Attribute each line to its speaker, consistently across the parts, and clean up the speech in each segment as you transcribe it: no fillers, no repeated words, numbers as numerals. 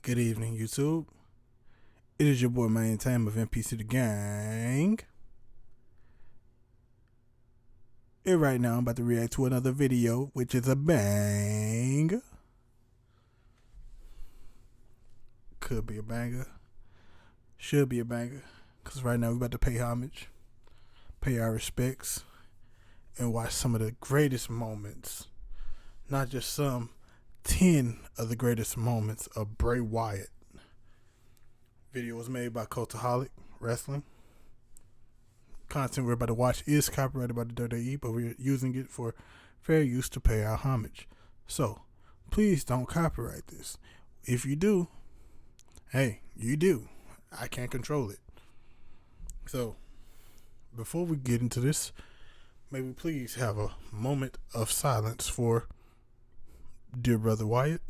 Speaker 1: Good evening, YouTube. It is your boy, Main Time of NPC the Gang. And right now, I'm about to react to another video, which is a bang. Could be a banger. Should be a banger. Because right now, we're about to pay homage, pay our respects, and watch some of the greatest moments. Not just some, 10 of the greatest moments of Bray Wyatt. Video was made by Cultaholic Wrestling. Content we're about to watch is copyrighted by the WWE, but we're using it for fair use to pay our homage. So, please don't copyright this. If you do, hey, you do. I can't control it. So, before we get into this, may we please have a moment of silence for dear brother Wyatt.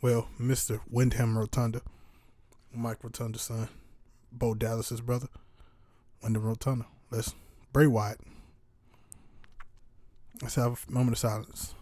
Speaker 1: Well, Mr. Wyndham Rotunda, Mike Rotunda's son, Bo Dallas's brother, Wyndham Rotunda. Let's Bray Wyatt. Let's have a moment of silence.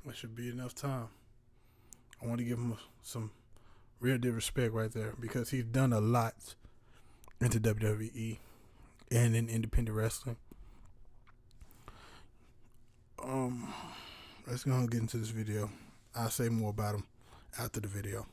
Speaker 1: That should be enough time. I want to give him some real deal respect right there because he's done a lot into WWE and in independent wrestling. Let's go and get into this video. I'll say more about him after the video.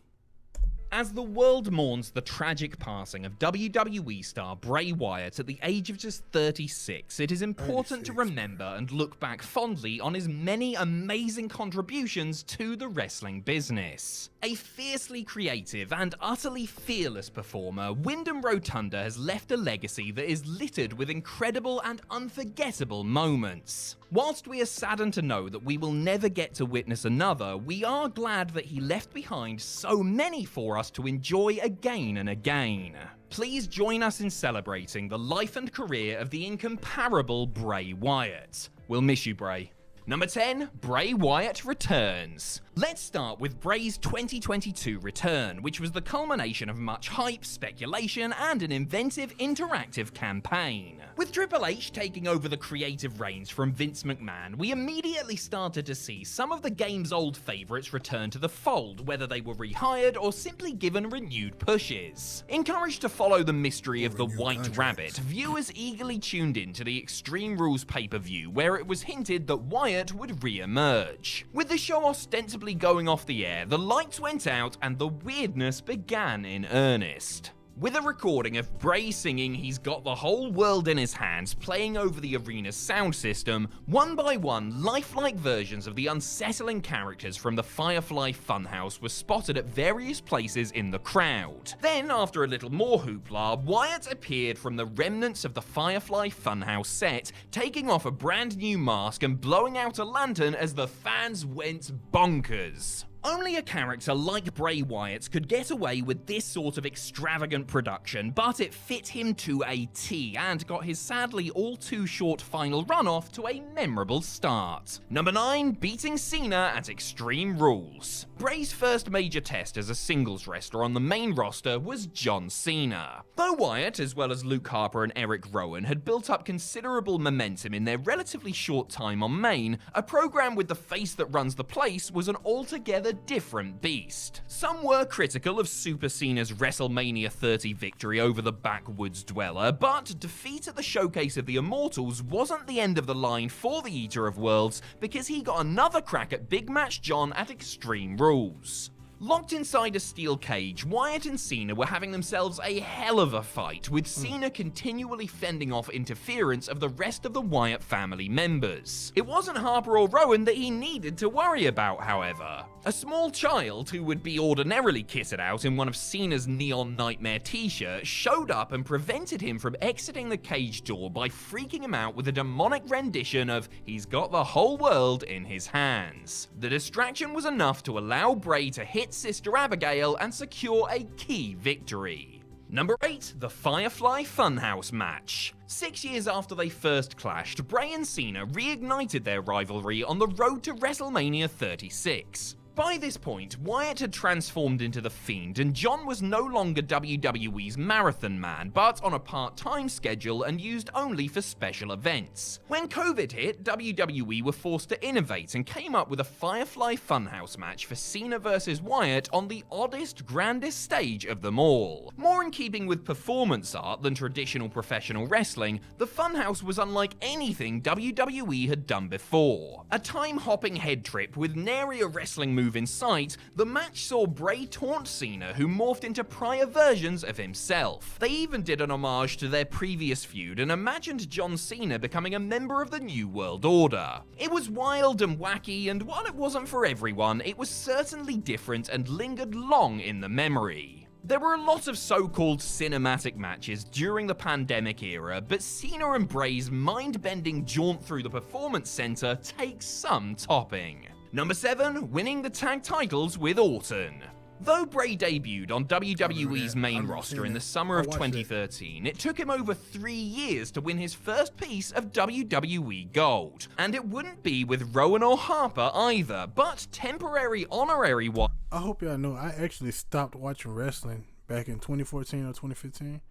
Speaker 2: As the world mourns the tragic passing of WWE star Bray Wyatt at the age of just 36, it is important to remember and look back fondly on his many amazing contributions to the wrestling business. A fiercely creative and utterly fearless performer, Wyndham Rotunda has left a legacy that is littered with incredible and unforgettable moments. Whilst we are saddened to know that we will never get to witness another, we are glad that he left behind so many for us to enjoy again and again. Please join us in celebrating the life and career of the incomparable Bray Wyatt. We'll miss you, Bray. Number 10, Bray Wyatt returns. Let's start with Bray's 2022 return, which was the culmination of much hype, speculation, and an inventive interactive campaign. With Triple H taking over the creative reins from Vince McMahon, we immediately started to see some of the game's old favorites return to the fold, whether they were rehired or simply given renewed pushes. Encouraged to follow the mystery of the White Rabbit, viewers eagerly tuned in to the Extreme Rules pay-per-view, where it was hinted that Wyatt would re-emerge. With the show ostensibly going off the air, the lights went out and the weirdness began in earnest. With a recording of Bray singing "He's Got the Whole World in His Hands" playing over the arena's sound system, one by one, lifelike versions of the unsettling characters from the Firefly Funhouse were spotted at various places in the crowd. Then, after a little more hoopla, Wyatt appeared from the remnants of the Firefly Funhouse set, taking off a brand new mask and blowing out a lantern as the fans went bonkers. Only a character like Bray Wyatt could get away with this sort of extravagant production, but it fit him to a T and got his sadly all too short final runoff to a memorable start. Number 9, beating Cena at Extreme Rules. Bray's first major test as a singles wrestler on the main roster was John Cena. Though Wyatt, as well as Luke Harper and Eric Rowan, had built up considerable momentum in their relatively short time on main, a program with the face that runs the place was an altogether different beast. Some were critical of Super Cena's WrestleMania 30 victory over the Backwoods Dweller, but defeat at the Showcase of the Immortals wasn't the end of the line for the Eater of Worlds, because he got another crack at Big Match John at Extreme Rules. Locked inside a steel cage, Wyatt and Cena were having themselves a hell of a fight, with Cena continually fending off interference of the rest of the Wyatt family members. It wasn't Harper or Rowan that he needed to worry about, however. A small child, who would be ordinarily kitted out in one of Cena's Neon Nightmare t-shirts, showed up and prevented him from exiting the cage door by freaking him out with a demonic rendition of "He's got the whole world in his hands." The distraction was enough to allow Bray to hit Sister Abigail and secure a key victory. Number 8, the Firefly Funhouse match. 6 years after they first clashed, Bray and Cena reignited their rivalry on the road to WrestleMania 36. By this point, Wyatt had transformed into the Fiend, and John was no longer WWE's marathon man, but on a part-time schedule and used only for special events. When COVID hit, WWE were forced to innovate and came up with a Firefly Funhouse match for Cena vs Wyatt on the oddest, grandest stage of them all. More in keeping with performance art than traditional professional wrestling, the Funhouse was unlike anything WWE had done before. A time-hopping head trip with nary a wrestling move in sight, the match saw Bray taunt Cena, who morphed into prior versions of himself. They even did an homage to their previous feud and imagined John Cena becoming a member of the New World Order. It was wild and wacky, and while it wasn't for everyone, it was certainly different and lingered long in the memory. There were a lot of so-called cinematic matches during the pandemic era, but Cena and Bray's mind-bending jaunt through the Performance Center takes some topping. Number 7, winning the tag titles with Orton. Though Bray debuted on WWE's main roster in the summer of 2013, it took him over 3 years to win his first piece of WWE Gold. And it wouldn't be with Rowan or Harper either, but temporary honorary one.
Speaker 1: I hope y'all know I actually stopped watching wrestling back in 2014 or 2015.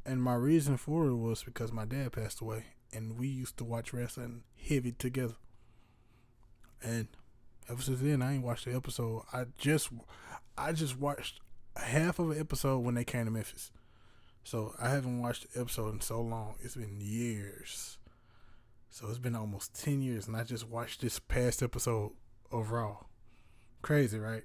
Speaker 1: And my reason for it was because my dad passed away, and we used to watch wrestling heavy together. And ever since then, I ain't watched the episode. I just watched half of an episode when they came to Memphis. So I haven't watched the episode in so long. It's been years. So it's been almost 10 years, and I just watched this past episode of Raw. Crazy, right?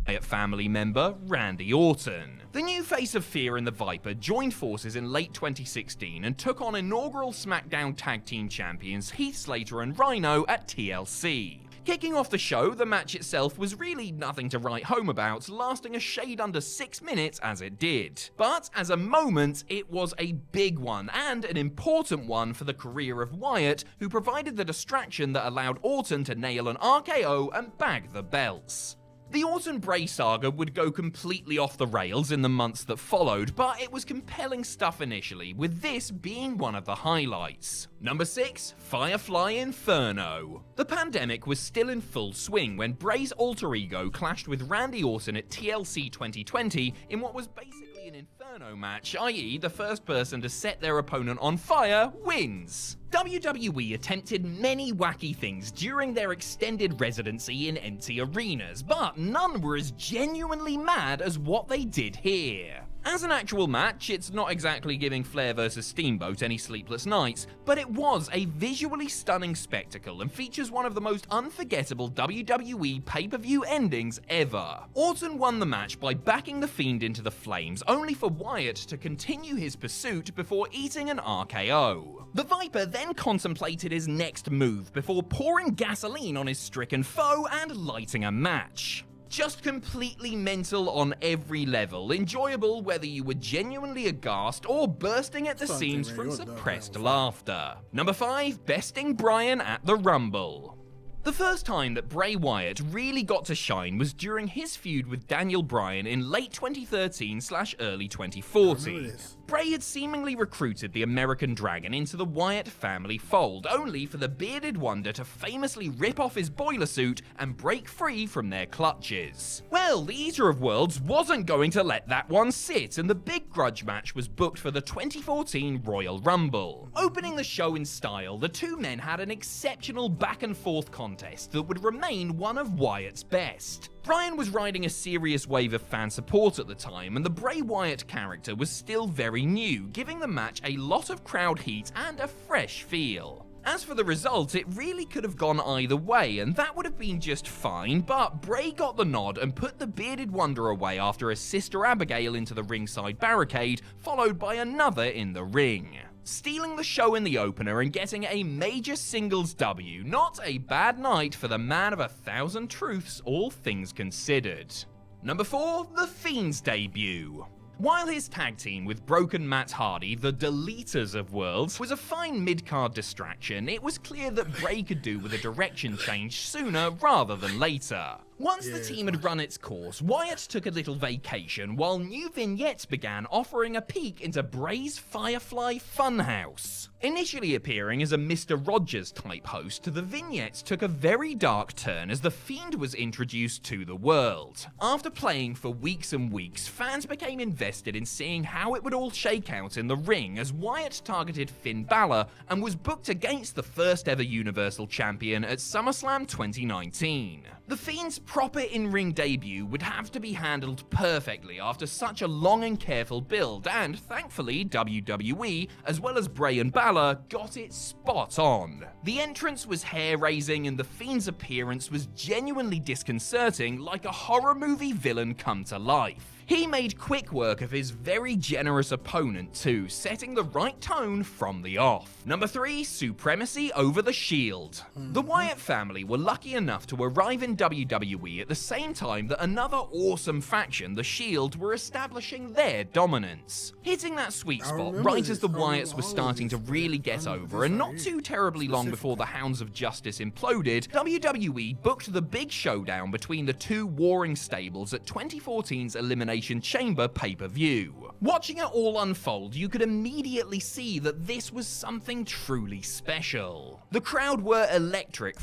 Speaker 2: Wyatt family member Randy Orton. The new face of Fear and the Viper joined forces in late 2016 and took on inaugural SmackDown Tag Team Champions Heath Slater and Rhino at TLC. Kicking off the show, the match itself was really nothing to write home about, lasting a shade under 6 minutes as it did. But as a moment, it was a big one, and an important one for the career of Wyatt, who provided the distraction that allowed Orton to nail an RKO and bag the belts. The Orton-Bray saga would go completely off the rails in the months that followed, but it was compelling stuff initially, with this being one of the highlights. Number 6, Firefly Inferno. The pandemic was still in full swing when Bray's alter ego clashed with Randy Orton at TLC 2020 in what was basically an Inferno match, i.e. the first person to set their opponent on fire wins. WWE attempted many wacky things during their extended residency in empty arenas, but none were as genuinely mad as what they did here. As an actual match, it's not exactly giving Flair vs Steamboat any sleepless nights, but it was a visually stunning spectacle and features one of the most unforgettable WWE pay-per-view endings ever. Orton won the match by backing the Fiend into the flames, only for Wyatt to continue his pursuit before eating an RKO. The Viper then contemplated his next move before pouring gasoline on his stricken foe and lighting a match. Just completely mental on every level, enjoyable whether you were genuinely aghast or bursting at the seams from suppressed laughter. Number 5, besting Bryan at the Rumble. The first time that Bray Wyatt really got to shine was during his feud with Daniel Bryan in late 2013/early 2014. Bray had seemingly recruited the American Dragon into the Wyatt family fold, only for the bearded wonder to famously rip off his boiler suit and break free from their clutches. Well, the Eater of Worlds wasn't going to let that one sit, and the big grudge match was booked for the 2014 Royal Rumble. Opening the show in style, the two men had an exceptional back-and-forth contest that would remain one of Wyatt's best. Bryan was riding a serious wave of fan support at the time, and the Bray Wyatt character was still very new, giving the match a lot of crowd heat and a fresh feel. As for the result, it really could have gone either way, and that would have been just fine, but Bray got the nod and put the bearded wonder away after a Sister Abigail into the ringside barricade, followed by another in the ring. Stealing the show in the opener and getting a major singles W, not a bad night for the man of 1,000 truths, all things considered. Number 4, The Fiend's debut. While his tag team with Broken Matt Hardy, the Deleters of Worlds, was a fine mid-card distraction, it was clear that Bray could do with a direction change sooner rather than later. Once the team had run its course, Wyatt took a little vacation while new vignettes began offering a peek into Bray's Firefly Funhouse. Initially appearing as a Mr. Rogers type host, the vignettes took a very dark turn as the Fiend was introduced to the world. After playing for weeks and weeks, fans became invested in seeing how it would all shake out in the ring as Wyatt targeted Finn Balor and was booked against the first ever Universal Champion at SummerSlam 2019. The Fiend's proper in-ring debut would have to be handled perfectly after such a long and careful build, and thankfully WWE, as well as Bray and Balor, got it spot on. The entrance was hair-raising and the Fiend's appearance was genuinely disconcerting, like a horror movie villain come to life. He made quick work of his very generous opponent too, setting the right tone from the off. Number 3, Supremacy over the Shield. The Wyatt family were lucky enough to arrive in WWE at the same time that another awesome faction, the Shield, were establishing their dominance. Hitting that sweet spot right as the Wyatts were starting to really get over, and not too terribly long before the Hounds of Justice imploded, WWE booked the big showdown between the two warring stables at 2014's Elimination Chamber pay-per-view. Watching it all unfold, you could immediately see that this was something truly special. The crowd were electric.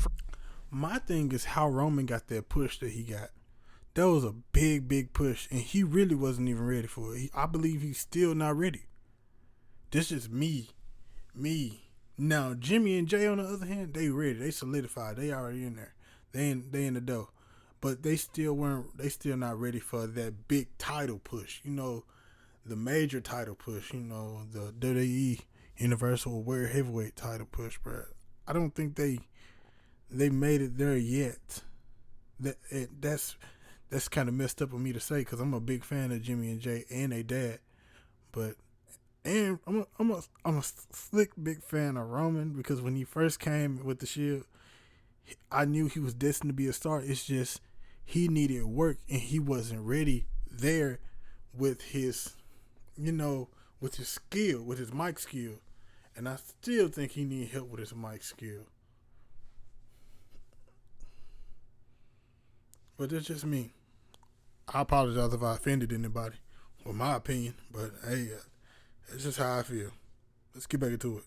Speaker 1: My thing is how Roman got that push that he got. That was a big push, and he really wasn't even ready for it. I believe he's still not ready. This is me. Now, Jimmy and Jay, on the other hand, they ready. They solidified. They already in there. They in the dough. But they still not ready for that big title push. You know, the major title push. You know, the WWE Universal World Heavyweight title push, bro. I don't think they made it there yet. That's kind of messed up of me to say, because I'm a big fan of Jimmy and Jay and their dad. But I'm a slick big fan of Roman, because when he first came with the Shield, I knew he was destined to be a star. It's just he needed work, and he wasn't ready there with his, with his skill, with his mic skill. And I still think he needs help with his mic skill. But that's just me. I apologize if I offended anybody with my opinion, but hey, it's just how I feel. Let's get back into it.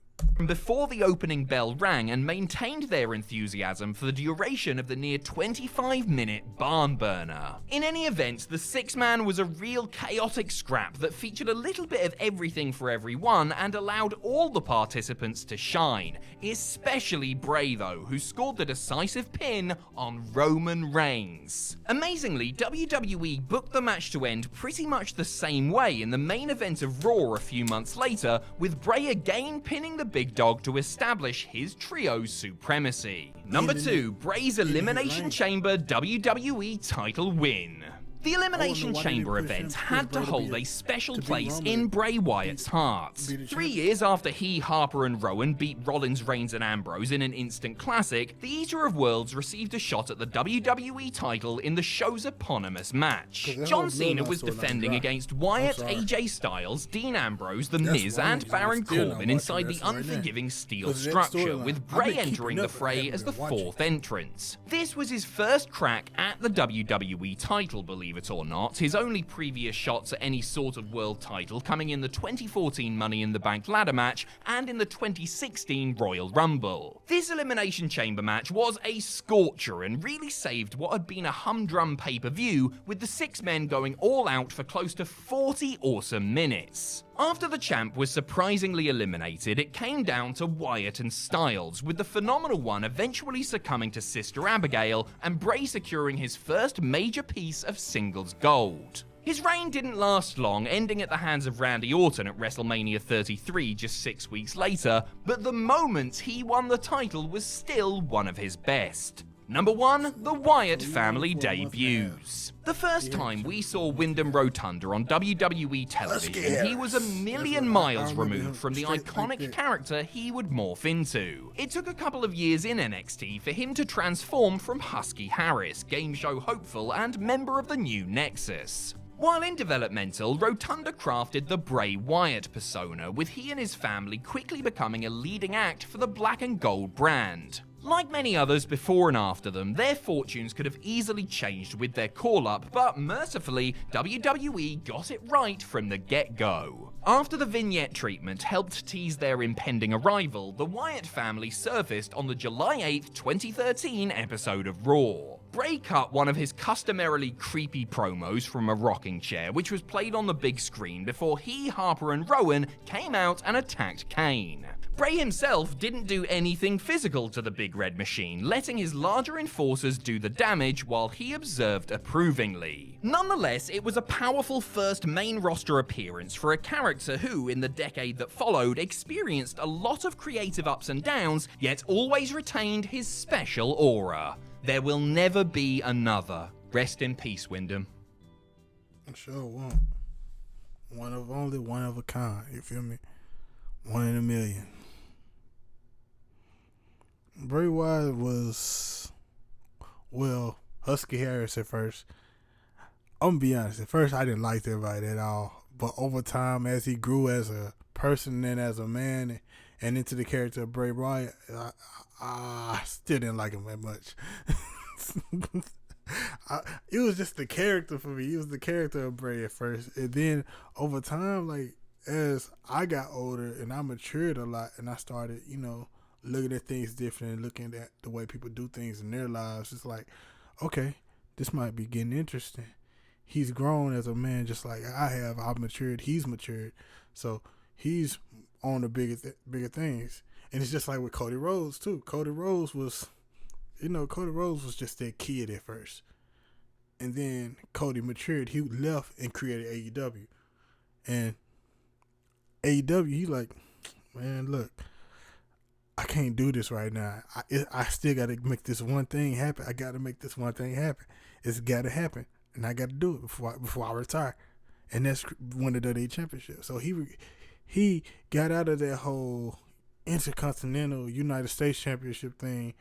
Speaker 2: Before the opening bell rang, and maintained their enthusiasm for the duration of the near 25-minute barn burner. In any event, the six-man was a real chaotic scrap that featured a little bit of everything for everyone and allowed all the participants to shine, especially Bray though, who scored the decisive pin on Roman Reigns. Amazingly, WWE booked the match to end pretty much the same way in the main event of Raw a few months later, with Bray again pinning the big dog to establish his trio's supremacy. Number 2, Bray's Elimination Chamber WWE title win. The Elimination Chamber event had to hold a special place in Bray Wyatt's heart. 3 years after he, Harper, and Rowan beat Rollins, Reigns, and Ambrose in an instant classic, the Eater of Worlds received a shot at the WWE title in the show's eponymous match. John Cena was defending against Wyatt, AJ Styles, Dean Ambrose, The Miz, and Baron Corbin inside the unforgiving steel structure, with Bray entering the fray as the fourth entrant. This was his first crack at the WWE title, believe it or not, his only previous shots at any sort of world title coming in the 2014 Money in the Bank ladder match and in the 2016 Royal Rumble. This Elimination Chamber match was a scorcher and really saved what had been a humdrum pay-per-view, with the six men going all out for close to 40 awesome minutes. After the champ was surprisingly eliminated, it came down to Wyatt and Styles, with the phenomenal one eventually succumbing to Sister Abigail and Bray securing his first major piece of singles gold. His reign didn't last long, ending at the hands of Randy Orton at WrestleMania 33 just 6 weeks later, but the moment he won the title was still one of his best. Number 1, the Wyatt family debuts. The first time we saw Wyndham Rotunda on WWE television, he was a million miles removed from the iconic character he would morph into. It took a couple of years in NXT for him to transform from Husky Harris, game show hopeful and member of the new Nexus. While in developmental, Rotunda crafted the Bray Wyatt persona, with he and his family quickly becoming a leading act for the black and gold brand. Like many others before and after them, their fortunes could have easily changed with their call-up, but mercifully, WWE got it right from the get-go. After the vignette treatment helped tease their impending arrival, the Wyatt family surfaced on the July 8, 2013 episode of Raw. Bray cut one of his customarily creepy promos from a rocking chair, which was played on the big screen before he, Harper, and Rowan came out and attacked Kane. Bray himself didn't do anything physical to the Big Red Machine, letting his larger enforcers do the damage while he observed approvingly. Nonetheless, it was a powerful first main roster appearance for a character who, in the decade that followed, experienced a lot of creative ups and downs, yet always retained his special aura. There will never be another. Rest in peace, Wyndham.
Speaker 1: I sure won't. One of a kind, you feel me? 1 in a million. Bray Wyatt was, well, Husky Harris at first. I'm gonna be honest, at first I didn't like everybody at all. But over time, as he grew as a person and as a man and into the character of Bray Wyatt, I still didn't like him that much. It was just the character for me. He was the character of Bray at first. And then over time, like, as I got older and I matured a lot and I started, looking at things different and looking at the way people do things in their lives, it's like, okay, this might be getting interesting. He's grown as a man just like I have. I've matured. He's matured. So he's on the bigger things. And it's just like with Cody Rhodes, too. Cody Rhodes was just that kid at first. And then Cody matured. He left and created AEW. And AEW, he like, man, look, I can't do this right now. I still got to make this one thing happen. I got to make this one thing happen. It's got to happen. And I got to do it before I retire. And that's win the WWE Championship. So he got out of that whole Intercontinental United States Championship thing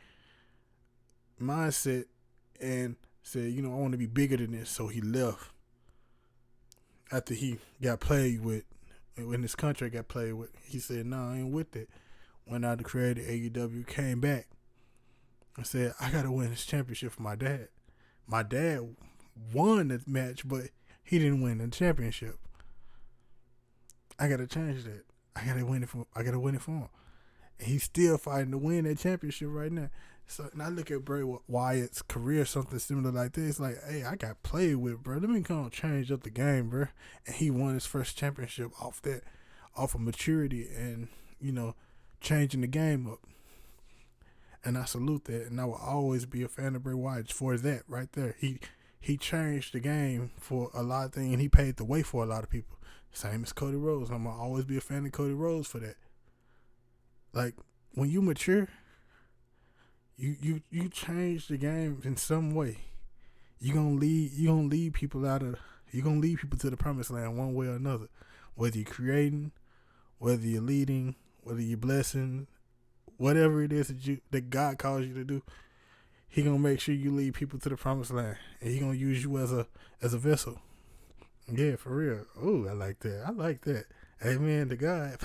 Speaker 1: mindset and said, I want to be bigger than this. So he left after he got played with. When his contract got played with, he said, no, I ain't with it. Went out to create AEW, came back and said, I got to win this championship for my dad. My dad won the match, but he didn't win the championship. I got to change that. I got to win it for him. And he's still fighting to win that championship right now. So, and I look at Bray Wyatt's career, something similar like this. It's like, hey, I got played with, bro. Let me come change up the game, bro. And he won his first championship off of maturity and, changing the game up. And I salute that. And I will always be a fan of Bray Wyatt for that right there. He changed the game for a lot of things, and he paved the way for a lot of people. Same as Cody Rhodes. I'm going to always be a fan of Cody Rhodes for that. Like, when you mature, you change the game in some way. You're gonna lead people to the promised land one way or another. Whether you're creating, whether you're leading, whether you're blessing, whatever it is that God calls you to do, He gonna make sure you lead people to the promised land, and He gonna use you as a vessel. Yeah, for real. Oh, I like that. Amen to God.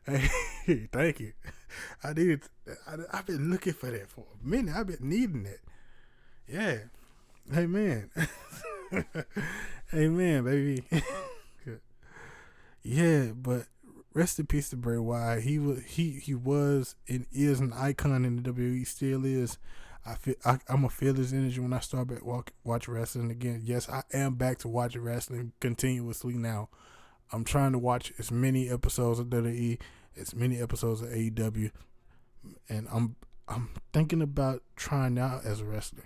Speaker 1: Hey, thank you. I've been looking for that for a minute. I've been needing it. Yeah. Amen. Amen, baby. Yeah, but rest in peace to Bray Wyatt. He was and is an icon in the WWE. Still is. I'm gonna feel his energy when I start back watch wrestling again. Yes, I am back to watching wrestling continuously now. I'm trying to watch as many episodes of WWE, as many episodes of AEW, and I'm thinking about trying out as a wrestler.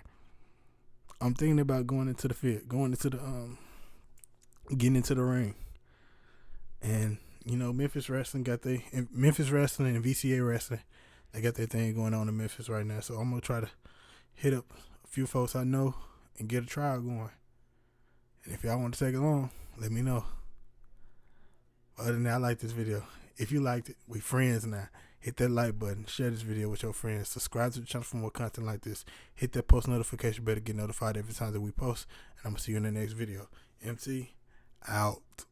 Speaker 1: I'm thinking about going into the field, going into the getting into the ring. And you know, Memphis Wrestling and VCA Wrestling, they got their thing going on in Memphis right now. So I'm gonna try to hit up a few folks I know and get a trial going. And if y'all want to take it along, let me know. Other than that, I like this video. If you liked it, we friends now. Hit that like button. Share this video with your friends. Subscribe to the channel for more content like this. Hit that post notification bell to get notified every time that we post. And I'm going to see you in the next video. MC, out.